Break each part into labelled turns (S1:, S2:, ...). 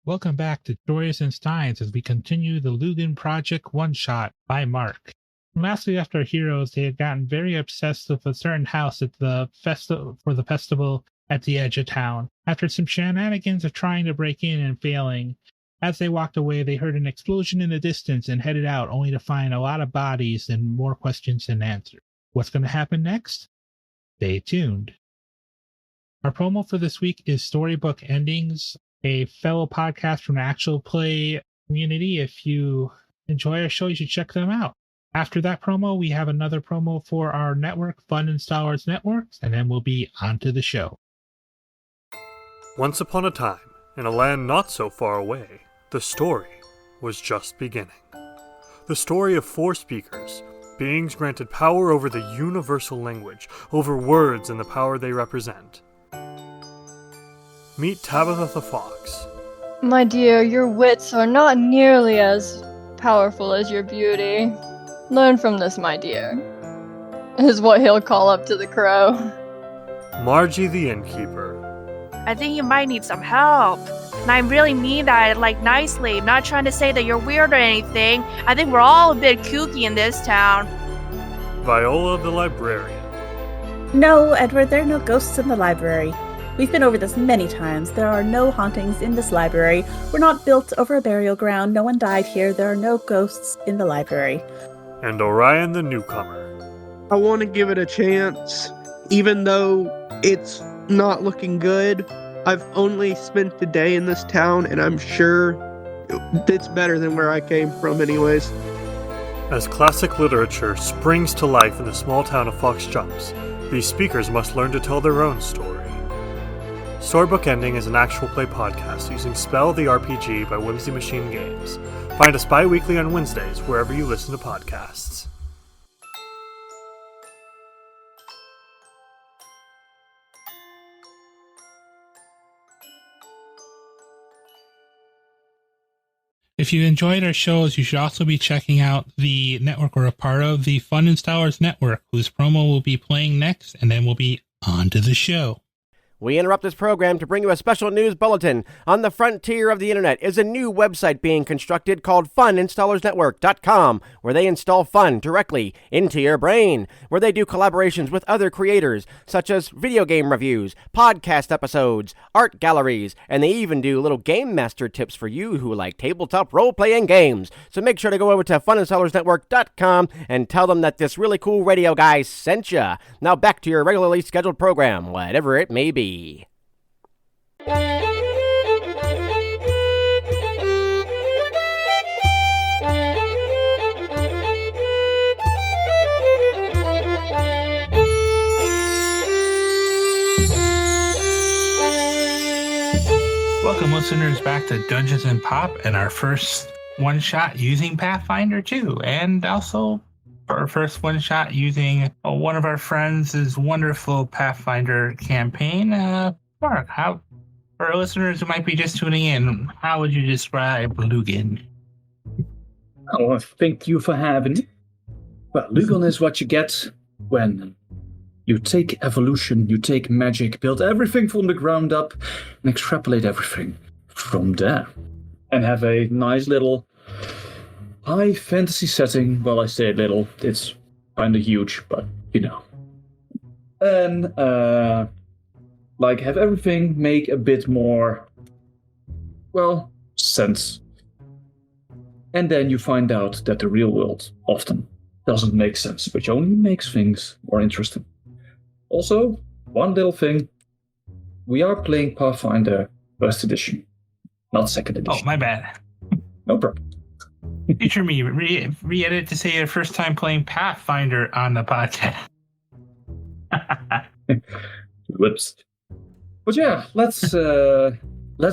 S1: Welcome back to Stories and Steins as we continue the Lugon Project one-shot by Mark. Last week after our heroes, they had gotten very obsessed with a certain house at the festival at the edge of town. After some shenanigans of trying to break in and failing, as they walked away, they heard an explosion in the distance and headed out, only to find a lot of bodies and more questions than answers. What's going to happen next? Stay tuned. Our promo for this week is Storybook Endings, a fellow podcast from the actual play community. If you enjoy our show, you should check them out. After that promo, we have another promo for our network, Fun Installers Networks, and then we'll be on to the show.
S2: Once upon a time, in a land not so far away, the story was just beginning. The story of 4 speakers, beings granted power over the universal language, over words and the power they represent. Meet Tabitha the Fox.
S3: My dear, your wits are not nearly as powerful as your beauty. Learn from this, my dear, is what he'll call up to the crow.
S2: Margie the Innkeeper.
S4: I think you might need some help. And I really mean that, nicely. I'm not trying to say that you're weird or anything. I think we're all a bit kooky in this town.
S2: Viola the Librarian.
S5: No, Edward, there are no ghosts in the library. We've been over this many times. There are no hauntings in this library. We're not built over a burial ground. No one died here. There are no ghosts in the library.
S2: And Orion the Newcomer.
S6: I want to give it a chance, even though it's not looking good. I've only spent the day in this town, and I'm sure it's better than where I came from anyways.
S2: As classic literature springs to life in the small town of Fox Jumps, these speakers must learn to tell their own story. Storybook Ending is an actual play podcast using Spell the RPG by Whimsy Machine Games. Find us bi-weekly on Wednesdays wherever you listen to podcasts.
S1: If you enjoyed our shows, you should also be checking out the network we're a part of, the Fun Installers Network, whose promo will be playing next, and then we'll be on to the show.
S7: We interrupt this program to bring you a special news bulletin. On the frontier of the internet is a new website being constructed called FunInstallersNetwork.com, where they install fun directly into your brain, where they do collaborations with other creators, such as video game reviews, podcast episodes, art galleries, and they even do little game master tips for you who like tabletop role-playing games. So make sure to go over to FunInstallersNetwork.com and tell them that this really cool radio guy sent ya. Now back to your regularly scheduled program, whatever it may be.
S1: Welcome, listeners, back to Dungeons and Pop and our first one-shot using Pathfinder 2, and also our first one-shot using one of our friends' wonderful Pathfinder campaign. Mark, how, for our listeners who might be just tuning in, how would you describe Lugon?
S8: Oh, thank you for having me. Well, Lugon is what you get when you take evolution, you take magic, build everything from the ground up, and extrapolate everything from there. And have a nice little high fantasy setting. Well, I say little, it's kind of huge, but you know. And, have everything make a bit more, well, sense. And then you find out that the real world often doesn't make sense, which only makes things more interesting. Also, one little thing, we are playing Pathfinder First Edition, not Second Edition.
S1: Oh, my bad.
S8: No problem.
S1: Future me, re-edit to say your first time playing Pathfinder on the podcast.
S8: Whoops. But yeah, let's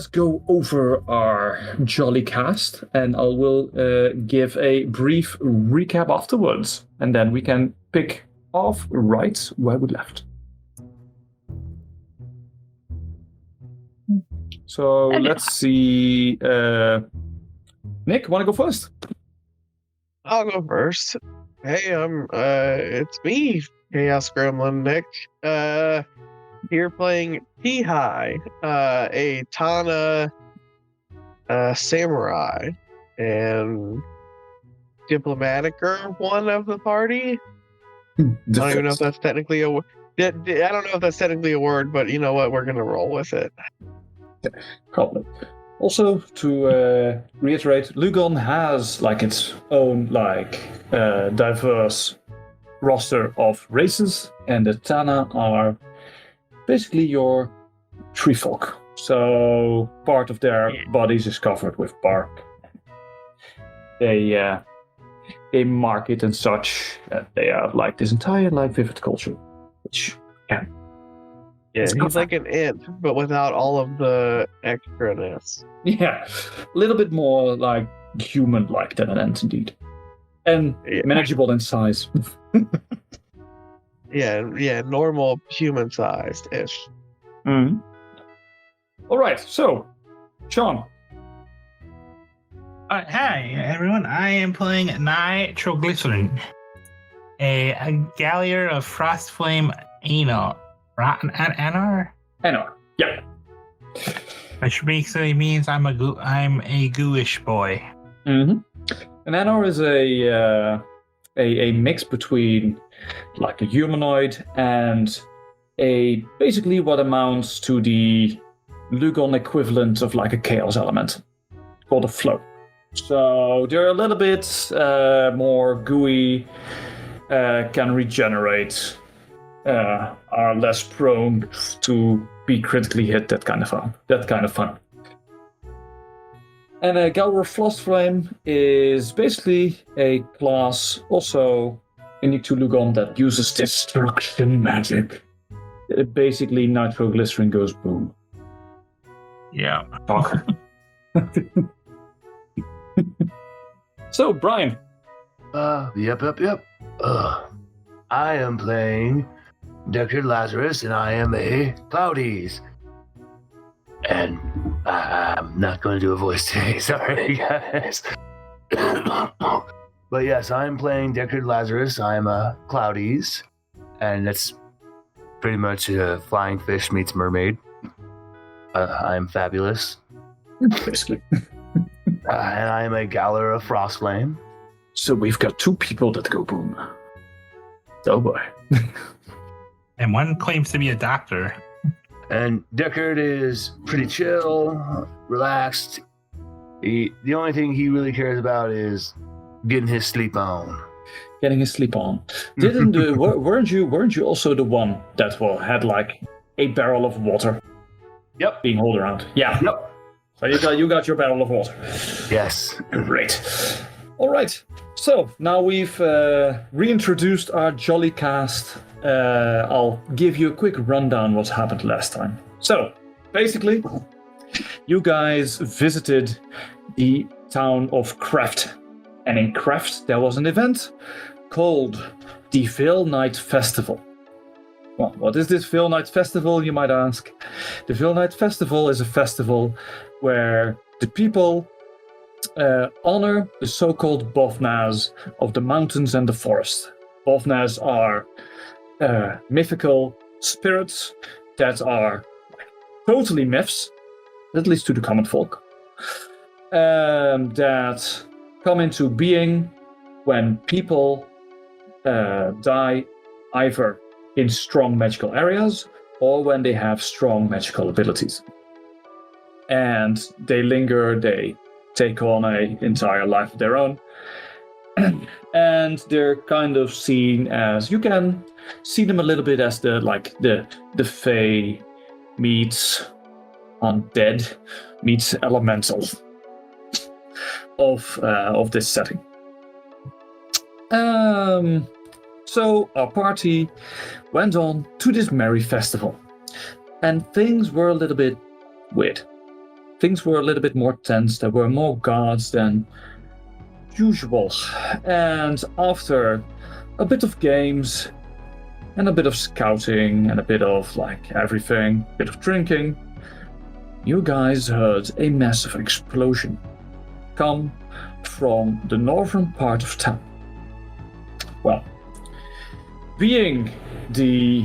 S8: go over our jolly cast, and I will give a brief recap afterwards, and then we can pick off right where we left. So let's see. Nick, want to go first?
S6: I'll go first. Hey, it's me, Chaos Gremlin Nick. Here playing P-High, a Tana samurai, and diplomatic are one of the party. I don't even know if that's technically a word. I don't know if that's technically a word, but you know what? We're gonna roll with it.
S8: Probably. Also, to reiterate, Lugon has like its own diverse roster of races, and the Tana are basically your tree folk. So part of their bodies is covered with bark. They mark it and such. They have like this entire vivid culture, which
S6: yeah, he's like an ant, but without all of the extraness.
S8: Yeah, a little bit more like human-like than an ant, indeed, and manageable in size.
S6: yeah, normal human-sized ish.
S8: Mm-hmm. All right, so Sean.
S1: Hi, everyone. I am playing Nitroglycerin, a Gallier of Frostflame Anor.
S8: Anor, yeah.
S1: Which basically means I'm a gooish boy.
S8: Mm-hmm. And Anor is a mix between like a humanoid and basically what amounts to the Lugon equivalent of like a chaos element called a flow. So they're a little bit more gooey, can regenerate, are less prone to be critically hit, that kind of fun. And a Galwar Frostflame is basically a class also unique to Lugon that uses destruction magic. Basically, nitroglycerin goes boom.
S1: Yeah.
S8: Talk. So, Brian.
S9: Yep. I am playing Dr. Lazarus, and I am a Cloudies. And I'm not going to do a voice today, sorry guys. But yes, I'm playing Deckard Lazarus. I'm a Cloudies, and it's pretty much a flying fish meets mermaid. I'm fabulous.
S8: Basically.
S9: And I am a Galler of Frostflame.
S8: So we've got two people that go boom. Oh boy.
S1: And one claims to be a doctor.
S9: And Deckard is pretty chill, relaxed. The only thing he really cares about is getting his sleep on.
S8: Getting his sleep on. Weren't you also the one that had like a barrel of water?
S9: Yep.
S8: Being hauled around. Yeah.
S9: Yep.
S8: So you got your barrel of water.
S9: Yes.
S8: Great. All right. So now we've reintroduced our jolly cast. I'll give you a quick rundown what's happened last time. So, basically, you guys visited the town of Kraft. And in Kraft, there was an event called the Veil Night Festival. Well, what is this Veil Night Festival, you might ask? The Veil Night Festival is a festival where the people honor the so-called Bovnas of the mountains and the forest. Bovnas are mythical spirits that are totally myths, at least to the common folk, that come into being when people die either in strong magical areas or when they have strong magical abilities. And they linger, they take on an entire life of their own. And they're kind of seen as, you can see them a little bit as the Fae meets undead meets elemental of this setting. So our party went on to this merry festival, and things were a little bit weird. Things were a little bit more tense. There were more guards than usual, and after a bit of games and a bit of scouting and a bit of everything, a bit of drinking, you guys heard a massive explosion come from the northern part of town. Well, being the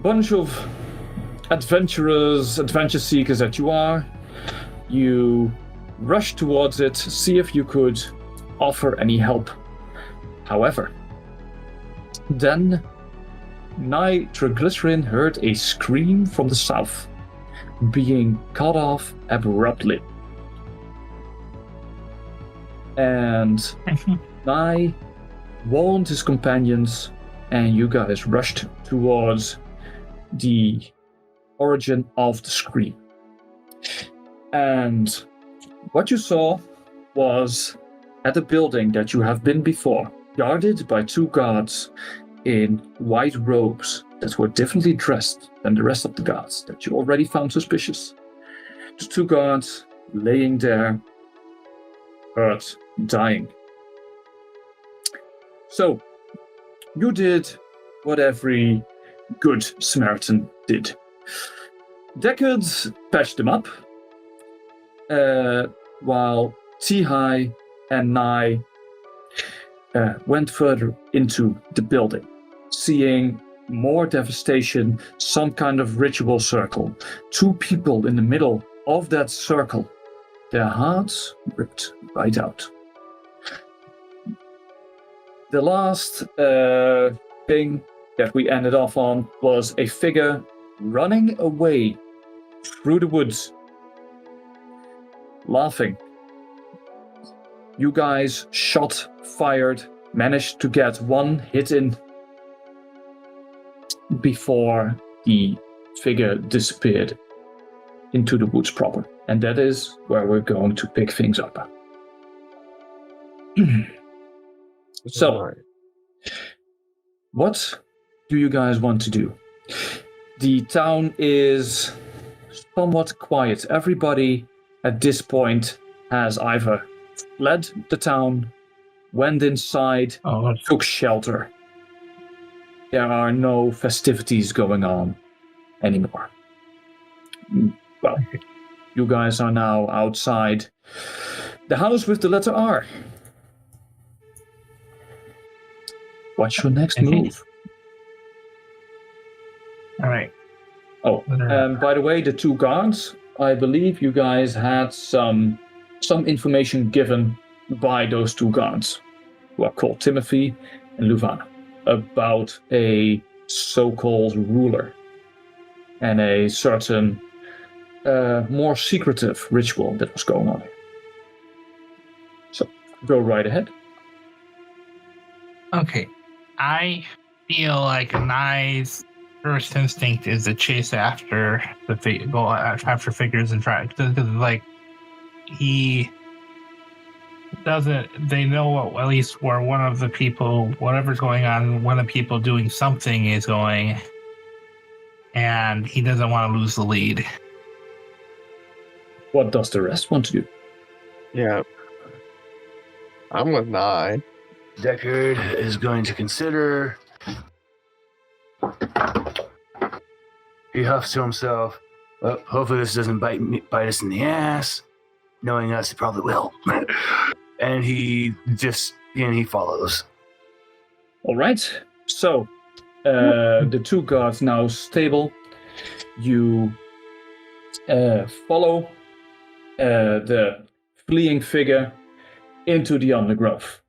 S8: bunch of adventure seekers that you are, you rush towards it, see if you could offer any help. However, then Nitroglycerin heard a scream from the south, being cut off abruptly. And Nye warned his companions, and you guys rushed towards the origin of the scream. And what you saw was at a building that you have been before, guarded by 2 guards in white robes that were differently dressed than the rest of the guards that you already found suspicious. The 2 guards laying there, hurt, dying. So, you did what every good Samaritan did. Deckard patched them up, while T-High and Nye went further into the building, seeing more devastation, some kind of ritual circle. 2 people in the middle of that circle, their hearts ripped right out. The last thing that we ended off on was a figure running away through the woods, laughing. You guys shot, fired, managed to get 1 hit in before the figure disappeared into the woods proper. And that is where we're going to pick things up. So, what do you guys want to do? The town is somewhat quiet. Everybody at this point has either fled the town, went inside, took shelter. There are no festivities going on anymore. Well, you guys are now outside the house with the letter R. What's your next move?
S1: All right.
S8: Oh, by the way, the 2 guards, I believe you guys had some information given by those 2 guards, who are called Timothy and Luvan, about a so-called ruler and a certain more secretive ritual that was going on here. So, go right ahead.
S1: Okay. I feel like Nye's first instinct is to chase after go after figures and try, because like he doesn't. They know at least where one of the people, whatever's going on, one of the people doing something is going, and he doesn't want to lose the lead.
S8: What does the rest want to do?
S6: Yeah. I'm with 9.
S9: Deckard is going to consider. He huffs to himself. Well, hopefully this doesn't bite us in the ass. Knowing us, it probably will. And he follows.
S8: All right. So, the 2 guards now stable. You follow the fleeing figure into the undergrowth.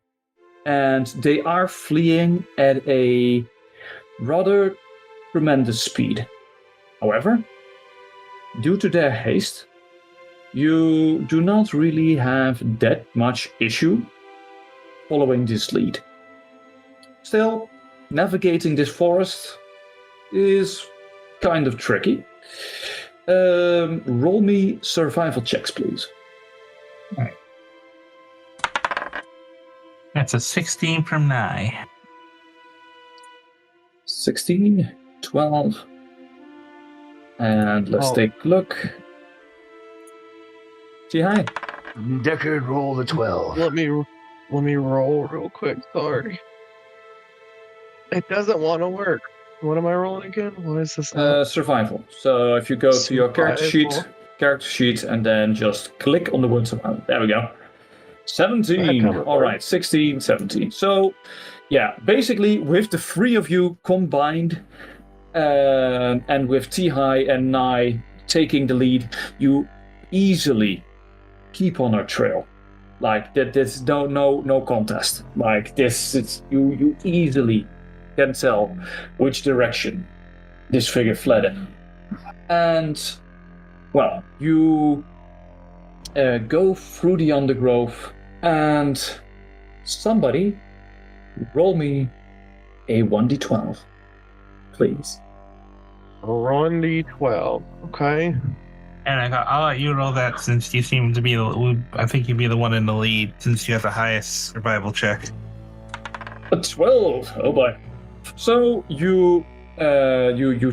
S8: And they are fleeing at a rather tremendous speed. However, due to their haste, you do not really have that much issue following this lead. Still, navigating this forest is kind of tricky. Roll me survival checks, please.
S1: All right. That's a 16 from Nye.
S8: 16, 12. And let's take a look. T-High.
S9: Deckard, roll the 12.
S6: Let me roll real quick. Sorry. It doesn't want to work. What am I rolling again? What is this?
S8: Survival. So if you go to your character sheet, and then just click on the word survival. There we go. 17. All right, 16, 17. So, yeah, basically with the 3 of you combined, and with T-High and Nye taking the lead, you easily keep on our trail. Like that, there's no contest. Like this, it's you easily can tell which direction this figure fled in. And well, you go through the undergrowth, and somebody roll me a 1d12, please.
S6: 1d12. Okay.
S1: And I'll let you roll that since you seem to be I think you'd be the one in the lead since you have the highest survival check.
S8: A 12. Oh boy. So you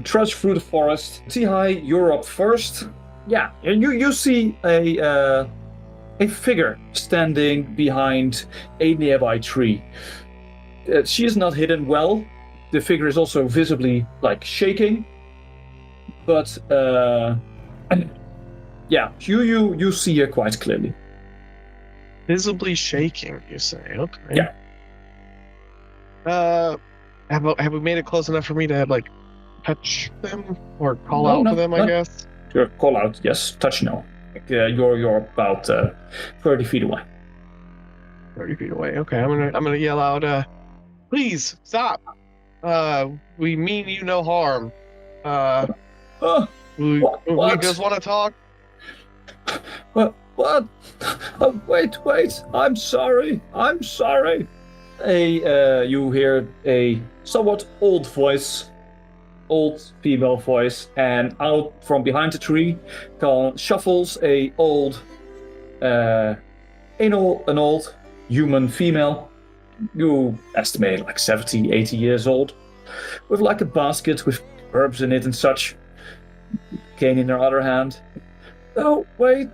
S8: trudge through the forest. See, you're up first. Yeah, and you see a figure standing behind a nearby tree. She is not hidden well. The figure is also visibly like shaking. But and yeah, you see her quite clearly.
S6: Visibly shaking, you say? Okay.
S8: Yeah.
S6: Have we made it close enough for me to like touch them or call
S8: No,
S6: out
S8: no,
S6: for them?
S8: no.
S6: I guess.
S8: Your call out, yes. Touch no. You're about 30 feet away.
S6: 30 feet away. Okay, I'm gonna yell out. Please stop. We mean you no harm. We just want to talk.
S8: What? Oh, wait. I'm sorry. You hear a somewhat old female voice, and out from behind the tree shuffles an old human female. You estimate like 70, 80 years old, with like a basket with herbs in it and such. Cane in her other hand. Oh, wait.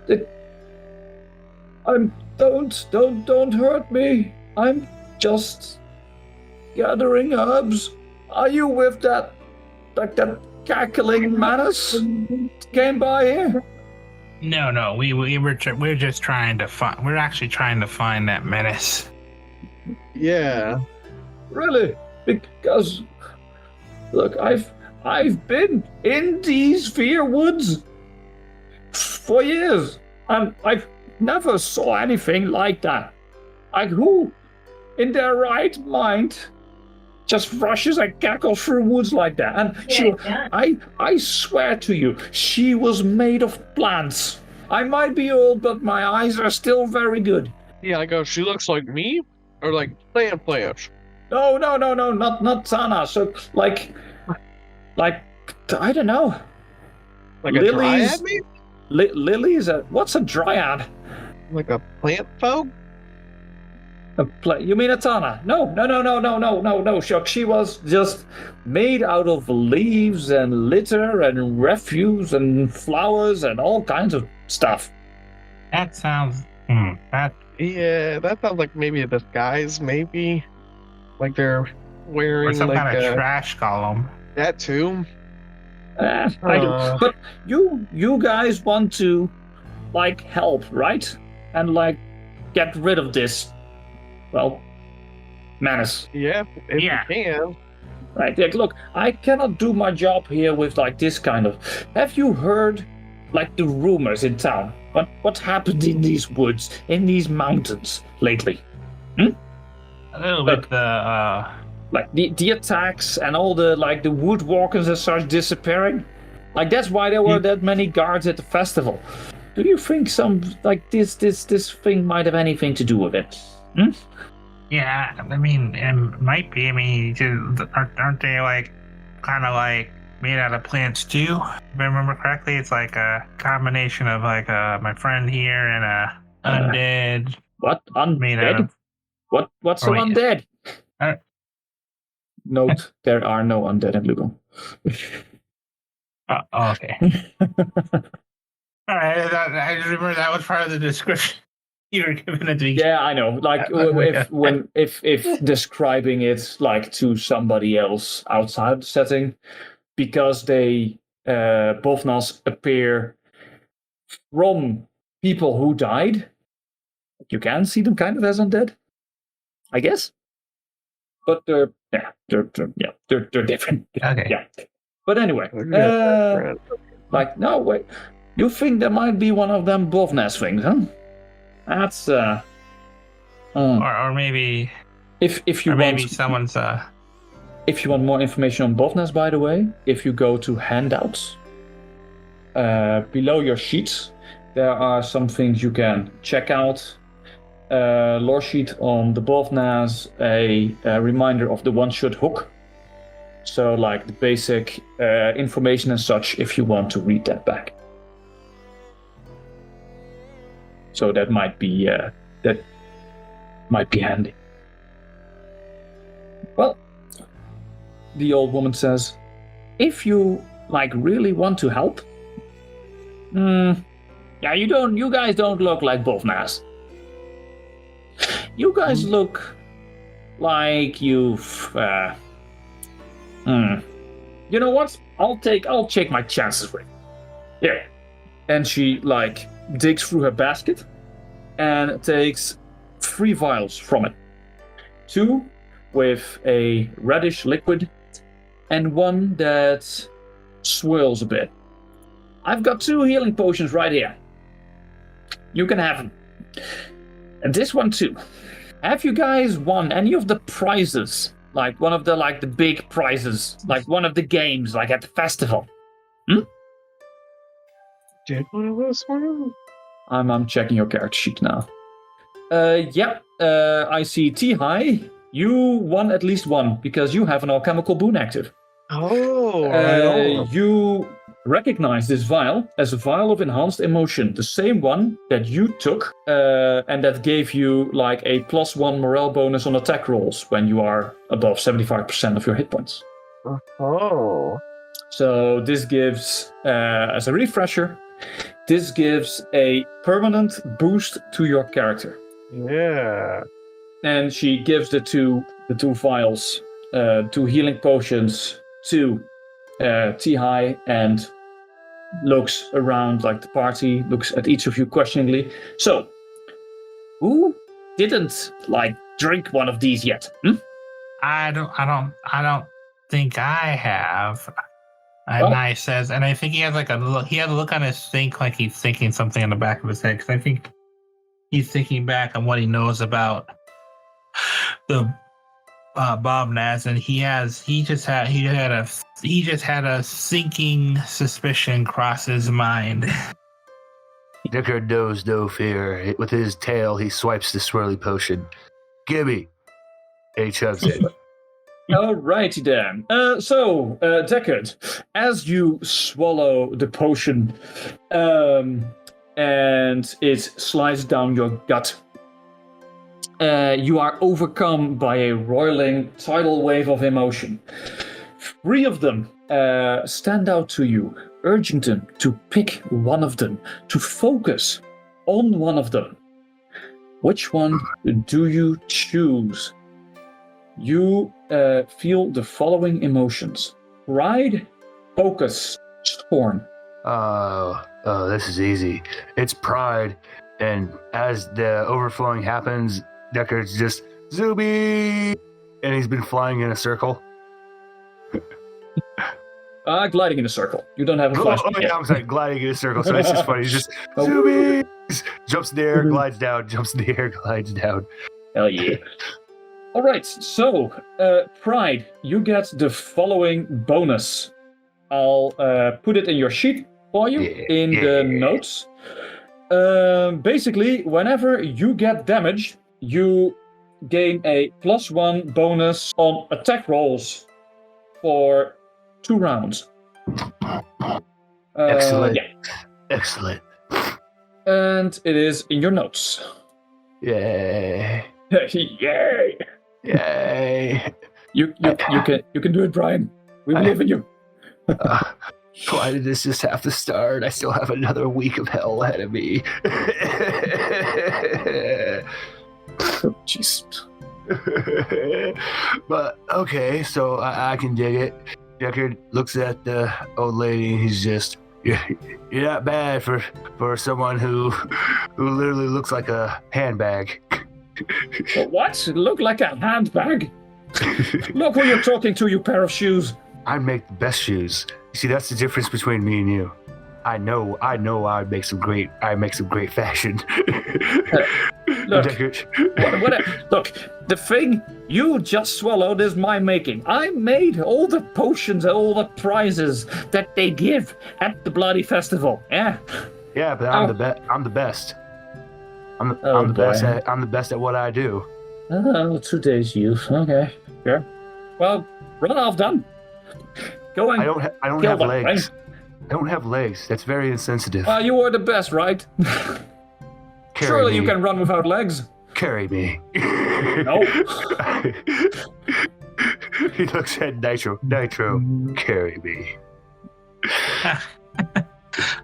S8: Don't hurt me. I'm just gathering herbs. Are you with that cackling menace came by here?
S1: No, we're just trying to find. We're actually trying to find that menace.
S6: Yeah.
S8: Really? Because look, I've been in these Fear Woods for years, and I've never saw anything like that. Like, who in their right mind just rushes and cackles through woods like that? And I swear to you, she was made of plants. I might be old, but my eyes are still very good.
S6: Yeah, I go, she looks like me? Or like plants?
S8: No, not Tana. So, like, I don't know.
S6: Like a dryad, maybe?
S8: Lilies? What's a dryad?
S6: Like a plant folk?
S8: You mean a Tana? No, Shock. She was just made out of leaves and litter and refuse and flowers and all kinds of stuff.
S1: That sounds...
S6: Yeah, that sounds like maybe a disguise, maybe. Like they're wearing
S1: or some
S6: like
S1: kind of trash column.
S6: That too.
S8: I do. But you guys want to, like, help, right? And, like, get rid of this, well, menace.
S6: Yeah, if you can.
S8: Right, like, look, I cannot do my job here with, like, this kind of... Have you heard, like, the rumors in town? What's happened in these woods, in these mountains lately?
S1: A little bit
S8: like the attacks and all the the woodwalkers and such disappearing. Like that's why there were that many guards at the festival. Do you think some this thing might have anything to do with it?
S1: Yeah, I mean it might be. I mean, aren't they like kind of like made out of plants too? If I remember correctly, it's like a combination of like my friend here and a undead.
S8: What undead? What's an undead? Note, there are no undead in Lugon.
S1: Okay. All right, I just remember that was part of the description you were giving it to me.
S8: Yeah, I know. Like if describing it like to somebody else outside the setting, because they Bovnas appear from people who died. You can see them kind of as undead, I guess. But they're different.
S1: Okay.
S8: Yeah. But anyway, no, wait. You think there might be one of them Bovnas things, huh? That's
S1: Or maybe
S8: if you
S1: or
S8: want
S1: maybe someone's
S8: if you want more information on Bovnas, by the way, if you go to handouts below your sheets, there are some things you can check out. Lore sheet on the Bovnas, a reminder of the one-shot hook. So, like the basic information and such, if you want to read that back. So that might be handy. Well, the old woman says, if you really want to help, yeah, you guys don't look like Bovnas. You guys look like you've you know what? I'll take my chances with it. Here. And she digs through her basket and takes 3 vials from it. 2 with a reddish liquid and 1 that swirls a bit. I've got 2 healing potions right here. You can have them. And this one too. Have you guys won any of the prizes? Like one of the big prizes, like one of the games, like at the festival.
S6: Did one of those one?
S8: I'm checking your character sheet now. I see T-High. You won at least 1 because you have an alchemical boon active.
S6: Oh, right on.
S8: You recognize this vial as a vial of enhanced emotion, the same one that you took, and that gave you a +1 morale bonus on attack rolls when you are above 75% of your hit points.
S6: Oh.
S8: So this gives, as a refresher, this gives a permanent boost to your character.
S6: Yeah.
S8: And she gives the two vials, 2 healing potions to T-High, and looks around the party, looks at each of you questioningly. So, who didn't drink one of these yet?
S1: I don't think I have. And I says, and I think he has a look. He has a look on his think like he's thinking something in the back of his head. Because I think he's thinking back on what he knows about the Bob Naz, and he just had a sinking suspicion cross his mind.
S9: Deckard knows no fear. With his tail, he swipes the swirly potion. Gimme. And he chugs it.
S8: Alrighty then. So, Deckard, as you swallow the potion, and it slides down your gut, you are overcome by a roiling tidal wave of emotion. 3 of them stand out to you, urging them to pick one of them, to focus on one of them. Which one do you choose? You feel the following emotions: pride, focus, scorn.
S9: Oh, this is easy. It's pride, and as the overflowing happens, Deckard's just Zuby, and he's been flying in a circle.
S8: Gliding in a circle. You don't have a flash.
S9: I'm sorry, gliding in a circle. So it's just funny. He's just Zuby, jumps in the air, glides down, jumps in the air, glides down.
S8: Hell yeah. All right, so Pride, you get the following bonus. I'll put it in your sheet for you in the notes. Basically, whenever you get damage, you gain a +1 bonus on attack rolls for 2 rounds.
S9: Excellent.
S8: Yeah.
S9: Excellent.
S8: And it is in your notes.
S9: Yay.
S8: Yay!
S9: Yay.
S8: You can do it, Brian. We believe in you.
S9: Why did this just have to start? I still have another week of hell ahead of me.
S8: Oh, jeez.
S9: But okay, so I can dig it. Deckard looks at the old lady. He's just, you're not bad for someone who literally looks like a handbag.
S8: What? Look like a handbag? Look who you're talking to, you pair of shoes.
S9: I make the best shoes. You see, that's the difference between me and you. I know I'd make some great fashion.
S8: Look, look, the thing you just swallowed is my making. I made all the potions and all the prizes that they give at the bloody festival. Yeah.
S9: Yeah, but I'm the best. I'm the best at what I do.
S8: Oh, today's youth. Okay. Yeah. Well, run off then. Going.
S9: I don't have legs. Right? I don't have legs. That's very insensitive.
S8: You are the best, right? Surely you can run without legs.
S9: Carry me.
S8: No.
S9: He looks at Nitro. Nitro, carry me.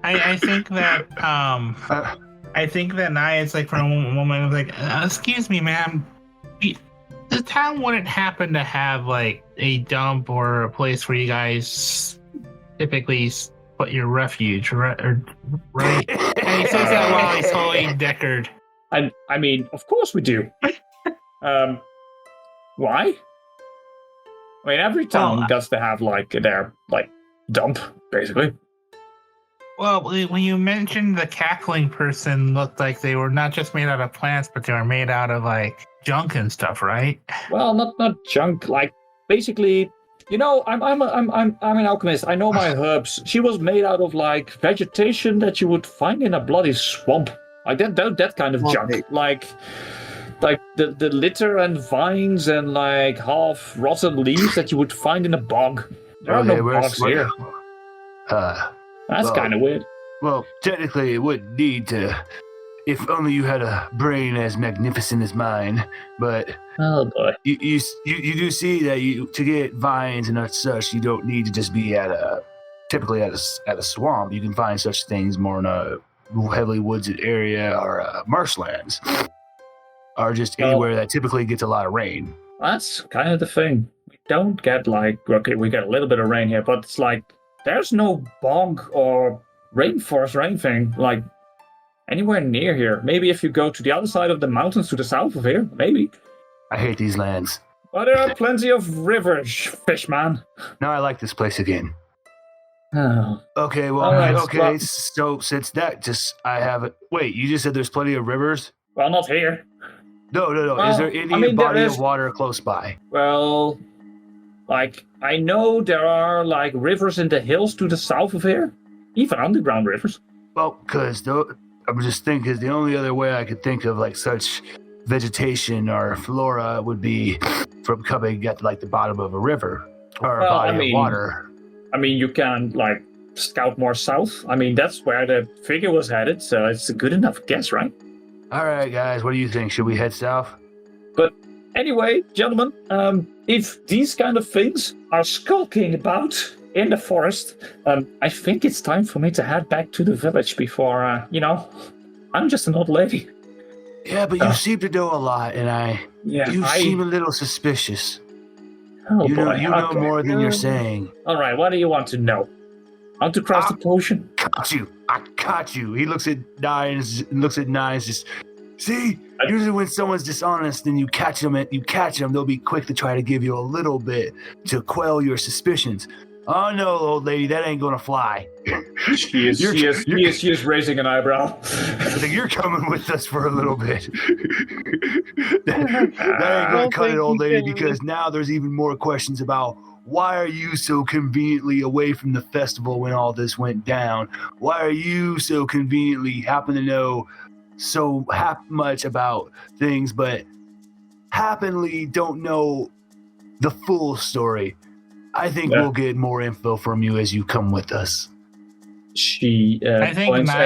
S1: I think that I think that Naya's like for a moment like, excuse me, ma'am. The town wouldn't happen to have like a dump or a place where you guys typically put your refuge, right? And he says that while he's holding Deckard.
S8: I mean, of course we do. Why? I mean, every town does to have like their dump, basically.
S1: Well, when you mentioned the cackling person looked like they were not just made out of plants, but they were made out of like junk and stuff, right?
S8: Well, not junk. Like basically, you know, I'm an alchemist. I know my herbs. She was made out of like vegetation that you would find in a bloody swamp. Like that kind of junk. Like the litter and vines and like half rotten leaves that you would find in a bog. There are no bogs here. That's kind of weird.
S9: Well, technically, it wouldn't need to, if only you had a brain as magnificent as mine. But
S8: oh boy,
S9: you do see that to get vines and such, you don't need to just be typically at a swamp. You can find such things more in a heavily wooded area or marshlands, or just anywhere that typically gets a lot of rain.
S8: That's kind of the thing. We don't get we get a little bit of rain here, but it's like. There's no bog or rainforest or anything, like, anywhere near here. Maybe if you go to the other side of the mountains to the south of here, maybe.
S9: I hate these lands.
S8: But there are plenty of rivers, fishman.
S9: Now I like this place again.
S8: Oh.
S9: Okay, well, right, so since that I have it. Wait, you just said there's plenty of rivers?
S8: Well, not here.
S9: No. Well, is there any body of water close by?
S8: Well... Like, I know there are, like, rivers in the hills to the south of here. Even underground rivers.
S9: Well, I'm just thinking, the only other way I could think of, like, such vegetation or flora would be from coming at, like, the bottom of a river. Or a body of water.
S8: I mean, you can, like, scout more south. I mean, that's where the figure was headed, so it's a good enough guess, right?
S9: All right, guys, what do you think? Should we head south?
S8: But... Anyway, gentlemen, if these kind of things are skulking about in the forest, I think it's time for me to head back to the village before, I'm just an old lady.
S9: Yeah, but you seem to know a lot, and you seem a little suspicious.
S8: Oh,
S9: you
S8: boy.
S9: You know more than you're saying.
S8: All right, what do you want to know? How to cross the potion?
S9: I caught you. He looks at Nines, just... See, usually when someone's dishonest and you catch them, they'll be quick to try to give you a little bit to quell your suspicions. Oh no, old lady, that ain't gonna fly.
S8: She is raising an eyebrow.
S9: I think you're coming with us for a little bit. that ain't gonna cut it, old lady, because now there's even more questions about why are you so conveniently away from the festival when all this went down? Why are you so conveniently happen to know so much about things, but happily don't know the full story? I think we'll get more info from you as you come with us.
S8: She points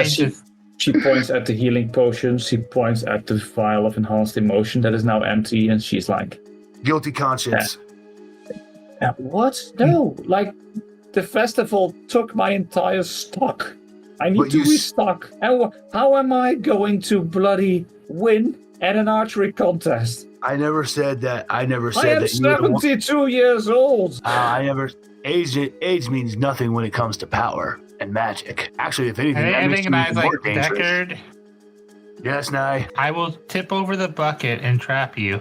S8: at the healing potion. She points at the vial of enhanced emotion that is now empty, and she's like,
S9: guilty conscience.
S8: What? No, like the festival took my entire stock. I need to restock. How am I going to bloody win at an archery contest?
S9: I never said that. I am
S8: 72 years old.
S9: Age means nothing when it comes to power and magic. Actually, if anything,
S1: I think Nye's like, Deckard.
S9: Yes, Nye.
S1: I will tip over the bucket and trap you.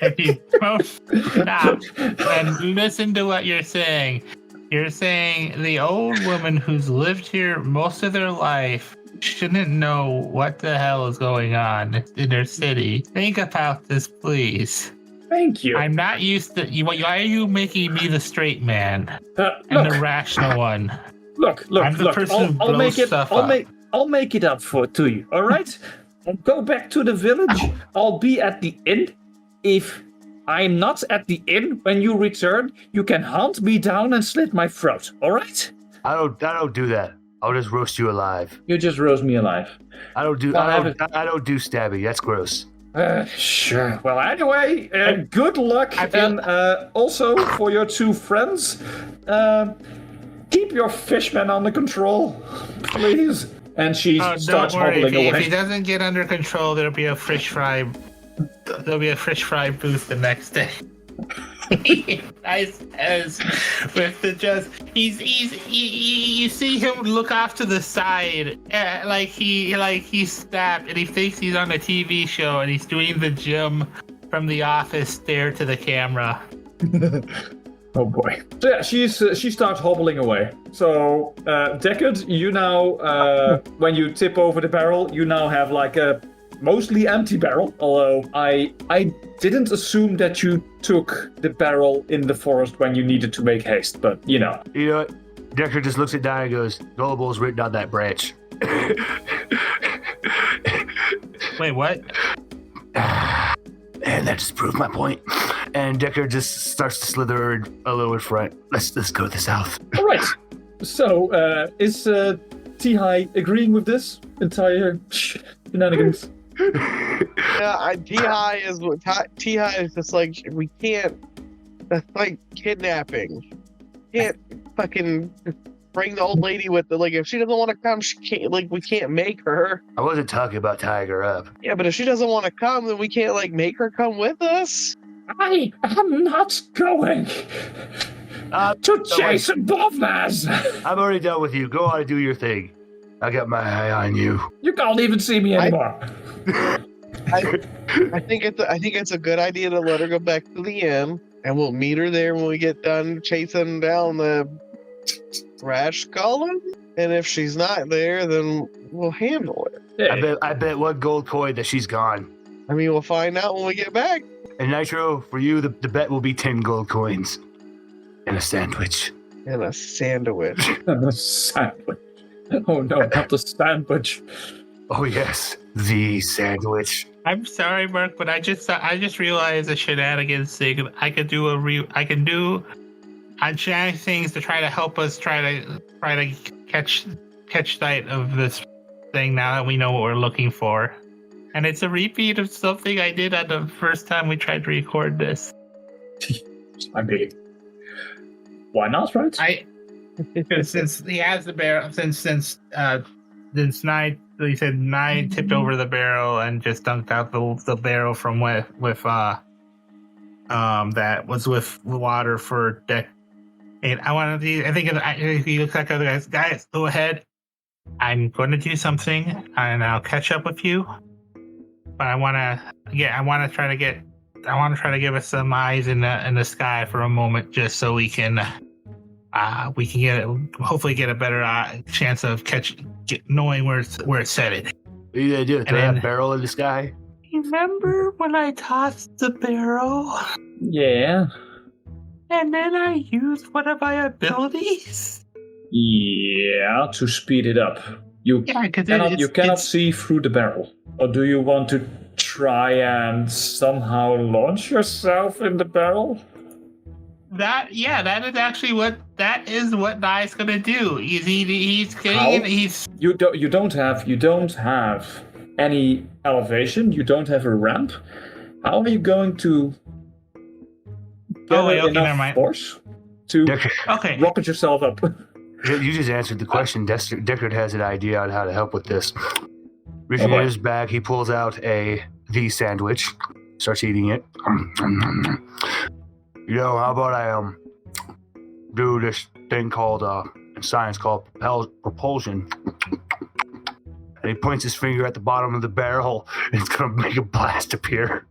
S1: If you both stop and listen to what you're saying, you're saying the old woman who's lived here most of their life shouldn't know what the hell is going on in their city. Think about this, please.
S8: Thank you.
S1: I'm not used to you. Why are you making me the straight man and the
S8: Look,
S1: rational one?
S8: look.
S1: I'm the person who
S8: I'll
S1: blows
S8: make it.
S1: stuff
S8: I'll
S1: up.
S8: make it up to you. All right. I'll go back to the village. I'll be at the inn. If I'm not at the inn when you return, you can hunt me down and slit my throat. All right?
S9: I don't do that. I'll just roast you alive.
S8: You just roast me alive.
S9: I don't do stabbing. That's gross.
S8: Sure. Well, anyway, good luck, and also for your two friends, keep your fishmen under control, please. And she starts hobbling away.
S1: If he doesn't get under control, there'll be a fish fry. There'll be a fish fry booth the next day. Nice as with the just you see him look off to the side like he's stabbed and he thinks he's on a TV show and he's doing the Jim from The Office stare to the camera.
S8: Oh boy. So yeah, she starts hobbling away. So Deckard, you now when you tip over the barrel, you now have like a mostly empty barrel, although I didn't assume that you took the barrel in the forest when you needed to make haste, but you know.
S9: You know what? Decker just looks at Diana and goes, Gullible's written on that branch.
S1: Wait, what?
S9: And that just proved my point. And Decker just starts to slither a little in front. Let's go to the south.
S8: All right. So, is T-High agreeing with this entire shenanigans?
S6: Yeah, T-High is just like, we can't, that's like kidnapping. Can't fucking bring the old lady with the, like, if she doesn't want to come, she can't, like, we can't make her.
S9: I wasn't talking about tying her up.
S6: Yeah, but if she doesn't want to come, then we can't, like, make her come with us.
S8: I am not going to Jason Bovnaz.
S9: I'm already done with you. Go on and do your thing. I got my eye on you.
S8: You can't even see me anymore.
S6: I think it's a good idea to let her go back to the inn, and we'll meet her there when we get done chasing down the trash column. And if she's not there, then we'll handle it.
S8: Hey.
S9: I bet 1 gold coin that she's gone.
S6: I mean, we'll find out when we get back.
S9: And Nitro, for you, the bet will be 10 gold coins. And a sandwich.
S6: And a sandwich.
S8: A sandwich. Oh no, not the sandwich.
S9: Oh yes, the sandwich.
S1: I'm sorry, Mark, but I just realized a shenanigans thing. I can do shenanigans things to try to help us try to catch sight of this thing now that we know what we're looking for. And it's a repeat of something I did on the first time we tried to record this.
S8: I mean, why not, right?
S1: Since he has the barrel, since Nye tipped over the barrel and just dunked out the barrel from with that was with water for Deck. And I think he looks like other guys. Guys, go ahead. I'm going to do something and I'll catch up with you. But I want to try to give us some eyes in the sky for a moment, just so we can hopefully get a better chance of knowing where it's headed.
S9: What are you gonna do? Throw that barrel in the sky?
S1: Remember when I tossed the barrel?
S8: Yeah.
S1: And then I used one of my abilities?
S8: Yeah, to speed it up. You cannot see through the barrel. Or do you want to try and somehow launch yourself in the barrel?
S1: That is what Nye's gonna do. He's
S8: You don't have any elevation. You don't have a ramp. How are you going to get enough force to rocket yourself up?
S9: You just answered the question. Deckard has an idea on how to help with this. Reaching in his bag, he pulls out the sandwich, starts eating it. You know, how about I do this thing called in science called propulsion. And he points his finger at the bottom of the barrel, and it's gonna make a blast appear.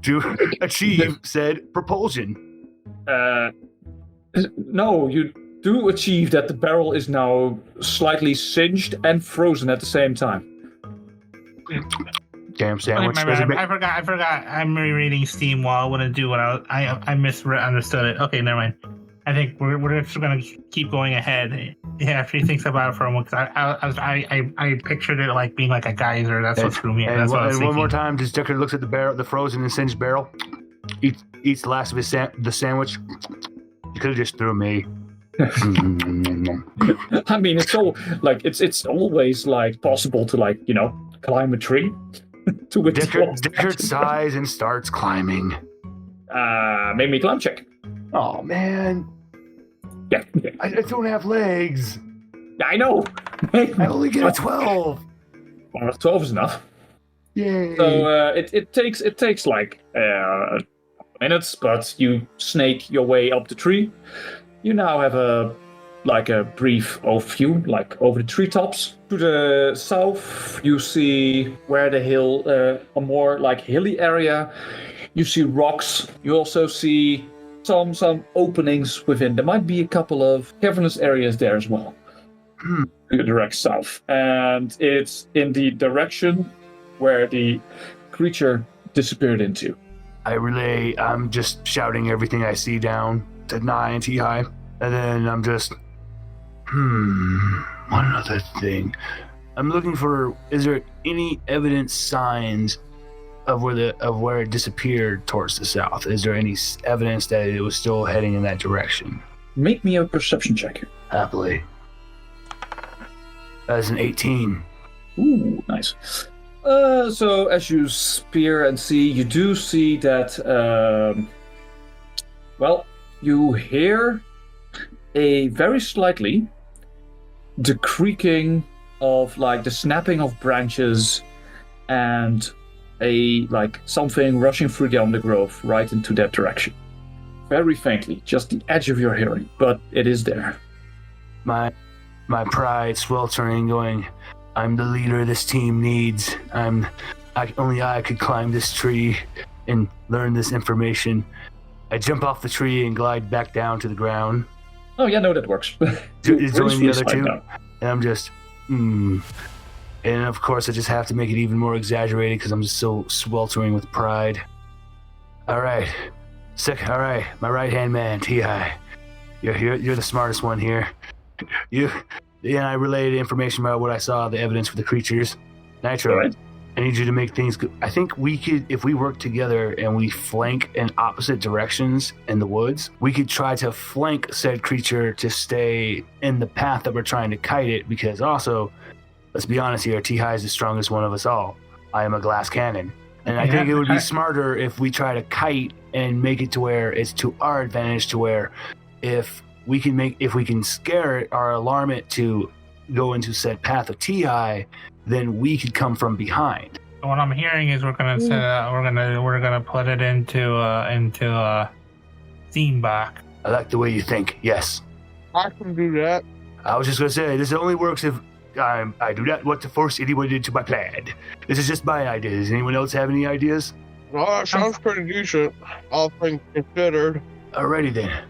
S9: to achieve said propulsion.
S8: No, you do achieve that the barrel is now slightly singed and frozen at the same time.
S9: Damn sandwich.
S1: Wait, I forgot. I'm rereading Steam while I wouldn't do what I misunderstood it. Okay, never mind. I think we're just gonna keep going ahead. Yeah, after he thinks about it for a moment, I pictured it like being like a geyser. That's what threw me. That's what I was
S9: and
S1: thinking.
S9: one more time, just Decker looks at the barrel, the frozen and singed barrel, eats the last of his the sandwich. You could have just threw me.
S8: I mean, it's all like it's always like possible to like climb a tree. To
S9: Decker sighs and starts climbing.
S8: Make me climb check.
S9: Oh man.
S8: Yeah.
S9: I don't have legs.
S8: I know.
S9: I only get a 12.
S8: Well, 12 is enough.
S9: Yay.
S8: So it takes like minutes, but you snake your way up the tree. You now have a brief overview, like over the treetops. To the south, you see where the hill, a more like hilly area. You see rocks. You also see some openings within. There might be a couple of cavernous areas there as well. To the direct south, and it's in the direction where the creature disappeared into.
S9: I'm just shouting everything I see down to Nye and T-High, and then I'm just, one other thing. I'm looking for, is there any evidence, signs of where it disappeared towards the south? Is there any evidence that it was still heading in that direction?
S8: Make me a perception check.
S9: Happily. That's an 18.
S8: Ooh, nice. So as you spear and see, you do see that, you hear a very slightly the creaking of like the snapping of branches and something rushing through the undergrowth right into that direction. Very faintly, just the edge of your hearing, but it is there.
S9: My pride sweltering, going, I'm the leader this team needs. Only I could climb this tree and learn this information. I jump off the tree and glide back down to the ground.
S8: Oh yeah, no, that works.
S9: Join the other two. And I'm just, And of course I just have to make it even more exaggerated because I'm just so sweltering with pride. All right. All right, my right-hand man, T-High. You're the smartest one here. I relayed information about what I saw, the evidence for the creatures. Nitro,
S8: right.
S9: I need you to make things good. I think we could, if we work together and we flank in opposite directions in the woods, we could try to flank said creature to stay in the path that we're trying to kite it, because also, let's be honest here, T-High is the strongest one of us all. I am a glass cannon. And I think it would be smarter if we try to kite and make it to where it's to our advantage, to where if we can scare it or alarm it to go into said path of T-High, then we could come from behind.
S1: What I'm hearing is we're gonna put it into Steambach.
S9: I like the way you think. Yes,
S6: I can do that.
S9: I was just gonna say this only works if I do not want to force anyone into my plan. This is just my idea. Does anyone else have any ideas?
S6: Well, that sounds pretty decent, all things considered.
S9: Alrighty then.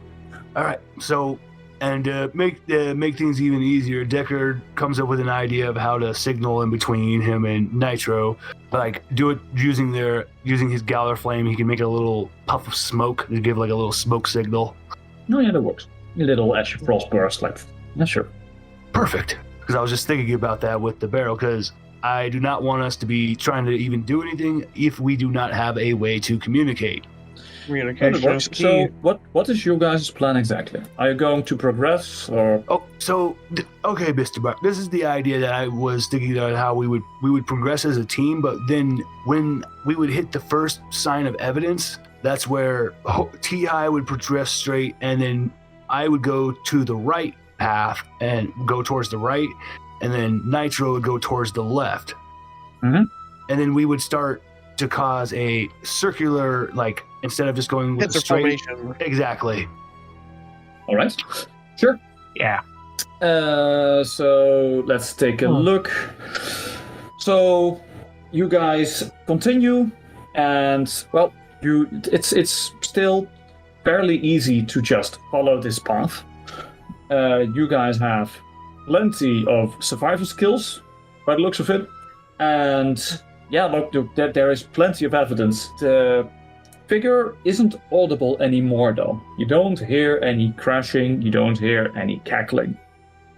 S9: All right. So, and make things even easier, Decker comes up with an idea of how to signal in between him and Nitro. Like, do it using his Galler flame. He can make a little puff of smoke to give like a little smoke signal.
S8: No, yeah, that works. A little ash frost burst, like, yeah, sure.
S9: Perfect. Because I was just thinking about that with the barrel, because I do not want us to be trying to even do anything if we do not have a way to communicate.
S6: Communication is key.
S8: So, what is your guys' plan exactly? Are you going to progress, or?
S9: Okay, Mr. Buck. This is the idea that I was thinking about how we would progress as a team, but then when we would hit the first sign of evidence, that's where T-High would progress straight, and then I would go to the right path and go towards the right, and then Nitro would go towards the left.
S8: Mm-hmm.
S9: And then we would start to cause a circular, like, instead of just going with the straight.
S6: Formation.
S9: Exactly.
S8: All right. Sure.
S1: Yeah.
S8: So let's take a look. So you guys continue, and well, it's still fairly easy to just follow this path. You guys have plenty of survival skills by the looks of it, and yeah, look, there is plenty of evidence. The figure isn't audible anymore, though. You don't hear any crashing, you don't hear any cackling.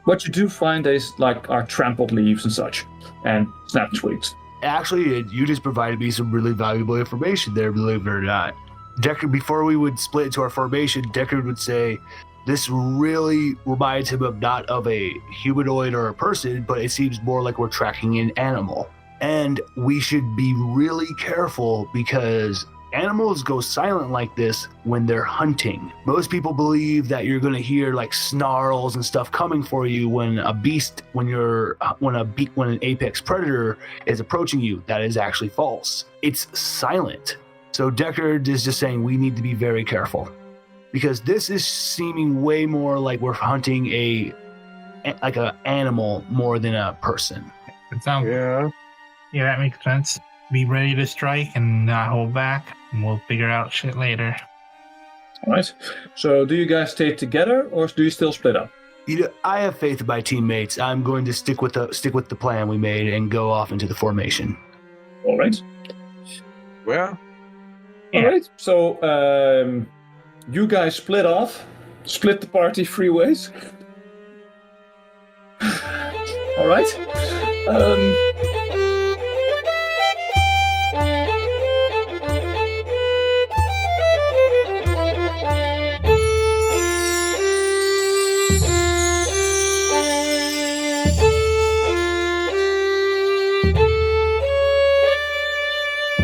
S8: What you do find is are trampled leaves and such, and snap twigs.
S9: Actually, you just provided me some really valuable information there, believe it or not. Deckard, before we would split into our formation, Deckard would say, this really reminds him not of a humanoid or a person, but it seems more like we're tracking an animal. And we should be really careful because animals go silent like this when they're hunting. Most people believe that you're going to hear snarls and stuff coming for you when an apex predator is approaching you. That is actually false. It's silent. So Deckard is just saying we need to be very careful because this is seeming way more like we're hunting an animal more than a person.
S1: It sounds
S6: Yeah.
S1: that makes sense. Be ready to strike and not hold back, and we'll figure out shit later.
S8: All right. So, do you guys stay together, or do you still split up?
S9: I have faith in my teammates. I'm going to stick with the plan we made and go off into the formation.
S8: All right.
S6: Well,
S8: All right. So, you guys split off, split the party 3 ways. All right.